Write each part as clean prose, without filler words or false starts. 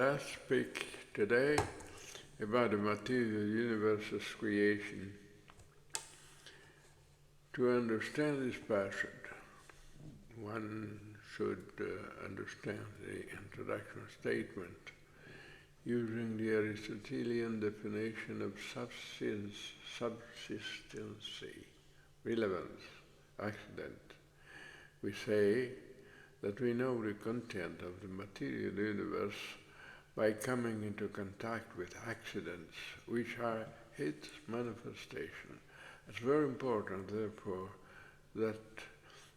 Let's speak today about the material universe's creation. To understand this passage, one should understand the introduction statement using the Aristotelian definition of subsistency, relevance, accident. We say that we know the content of the material universe by coming into contact with accidents, which are its manifestation. It's very important, therefore, that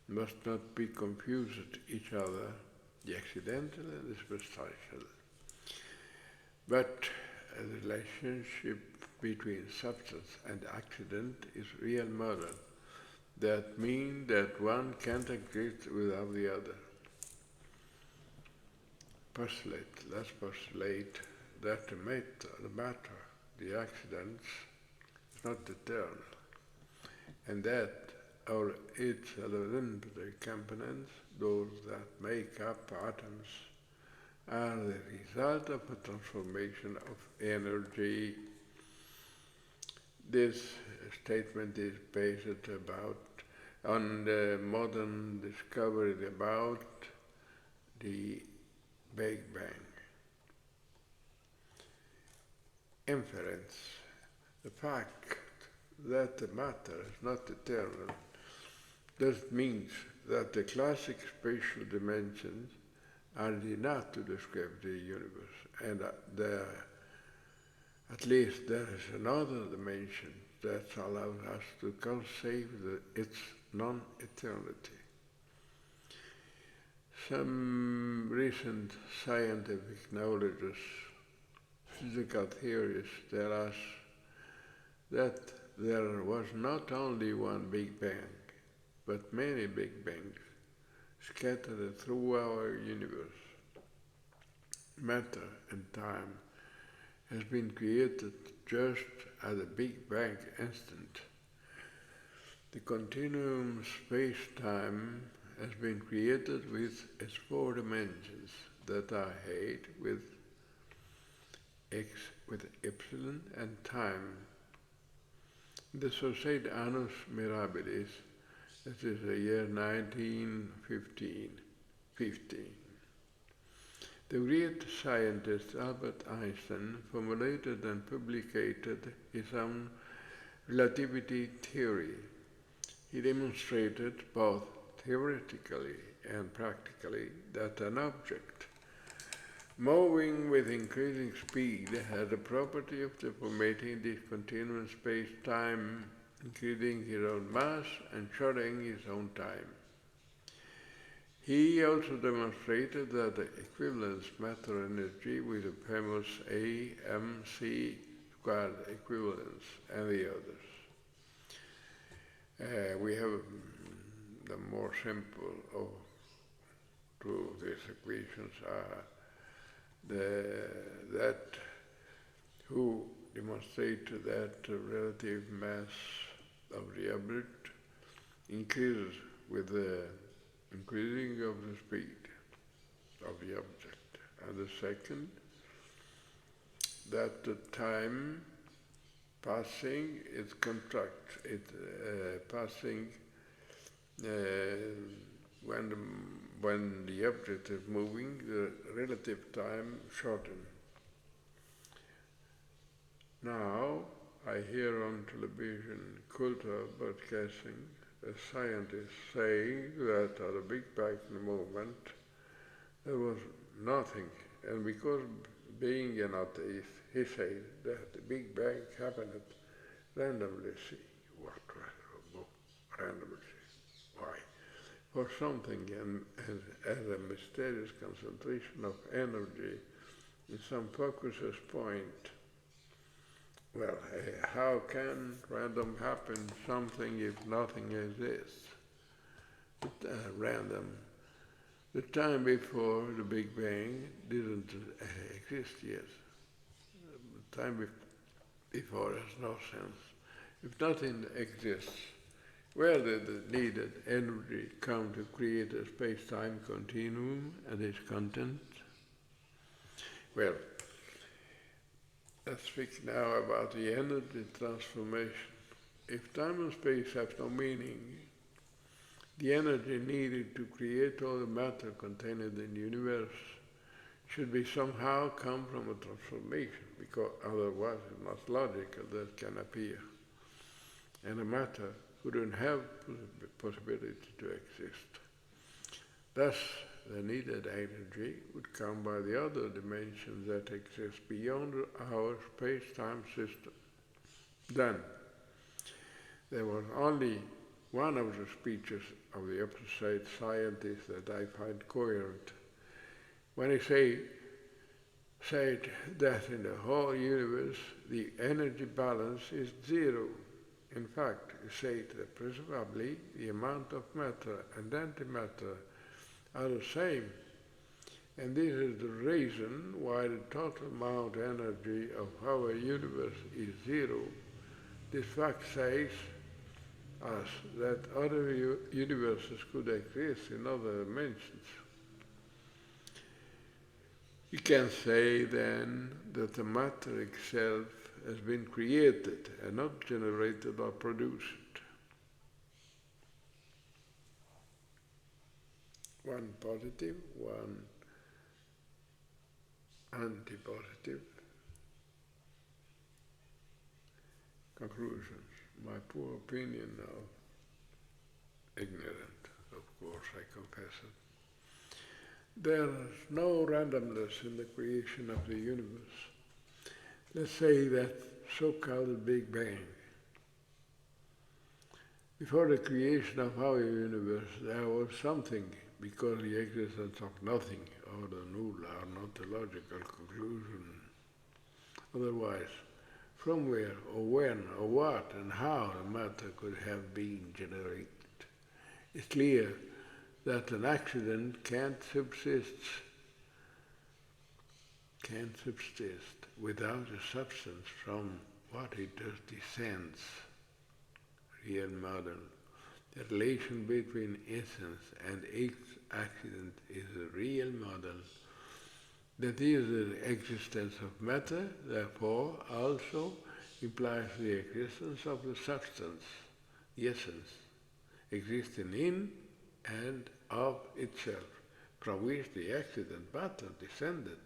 must not be confused with each other, the accidental and the substantial. But the relationship between substance and accident is real modern. That means that one can't exist without the other. Let's postulate that the matter, the accidents, is not eternal, and that all its elementary components, those that make up atoms, are the result of a transformation of energy. This statement is based on the modern discovery about the Big Bang. Inference. The fact that the matter is not eternal thus means that the classic spatial dimensions are enough to describe the universe, and at least there is another dimension that allows us to conceive its non-eternity. Some recent scientific knowledges, physical theories tell us that there was not only one Big Bang, but many Big Bangs scattered through our universe. Matter and time has been created just at the Big Bang instant. The continuum space-time has been created with its four dimensions that are height with x with epsilon and time. The so-said Annus Mirabilis, that is the year 1915. The great scientist Albert Einstein formulated and published his own relativity theory. He demonstrated both theoretically and practically that an object moving with increasing speed had the property of deformating this continuum space-time, including his own mass and sharing his own time. He also demonstrated that the equivalence matter-energy with the famous AMC squared equivalence and the others. We have the more simple of two of these equations are that who demonstrate that the relative mass of the object increases with the increasing of the speed of the object. And the second, that the time passing is passing when the object is moving, the relative time shortens. Now, I hear on television, cultural broadcasting, a scientist saying that at the Big Bang moment, there was nothing. And because being an atheist, he said that the Big Bang happened randomly. See, what randomly? Why? For something as a mysterious concentration of energy in some focus's point. Well, how can random happen something if nothing exists? Random. The time before the Big Bang didn't exist yet. The time before has no sense. If nothing exists, where did the needed energy come to create a space-time continuum and its content? Well, let's speak now about the energy transformation. If time and space have no meaning, the energy needed to create all the matter contained in the universe should be somehow come from a transformation, because otherwise it's not logical that it can appear. And a matter wouldn't have possibility to exist. Thus, the needed energy would come by the other dimensions that exist beyond our space-time system. Then, there was only one of the speeches of the opposite scientist that I find coherent. When he said that in the whole universe the energy balance is zero. In fact, he said that presumably the amount of matter and antimatter are the same. And this is the reason why the total amount of energy of our universe is zero. This fact says us that other universes could exist in other dimensions. You can say then that the matter itself has been created and not generated or produced. One positive, one anti-positive conclusions. My poor opinion now, ignorant, of course, I confess it. There is no randomness in the creation of the universe. Let's say that so-called Big Bang. Before the creation of our universe, there was something, because the existence of nothing or the null are not a logical conclusion. Otherwise, from where or when or what and how the matter could have been generated. It's clear that an accident can't subsist without a substance from what it does descends. Real model. The relation between essence and accident is a real model. That is the existence of matter, therefore also implies the existence of the substance, the essence, existing in and of itself, from which the accident matter descended,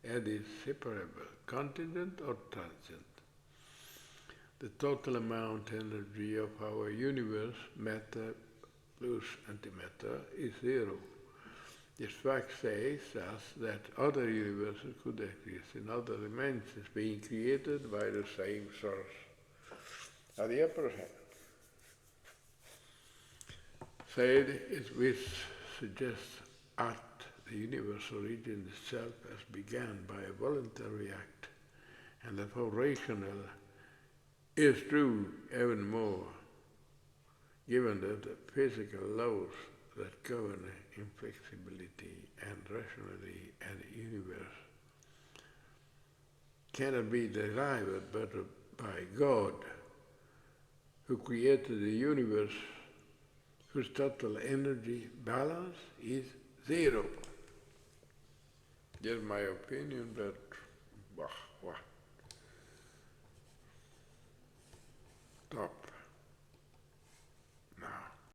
and is separable, contingent or transient. The total amount energy of our universe, matter plus antimatter, is zero. This fact says us that other universes could exist in other dimensions, being created by the same source. On the upper hand, said it which suggests act, the universe origin itself as began by a voluntary act, and therefore rational, is true even more, given that the physical laws that govern inflexibility and rationality and the universe cannot be derived but by God, who created the universe whose total energy balance is zero. Just my opinion, but stop.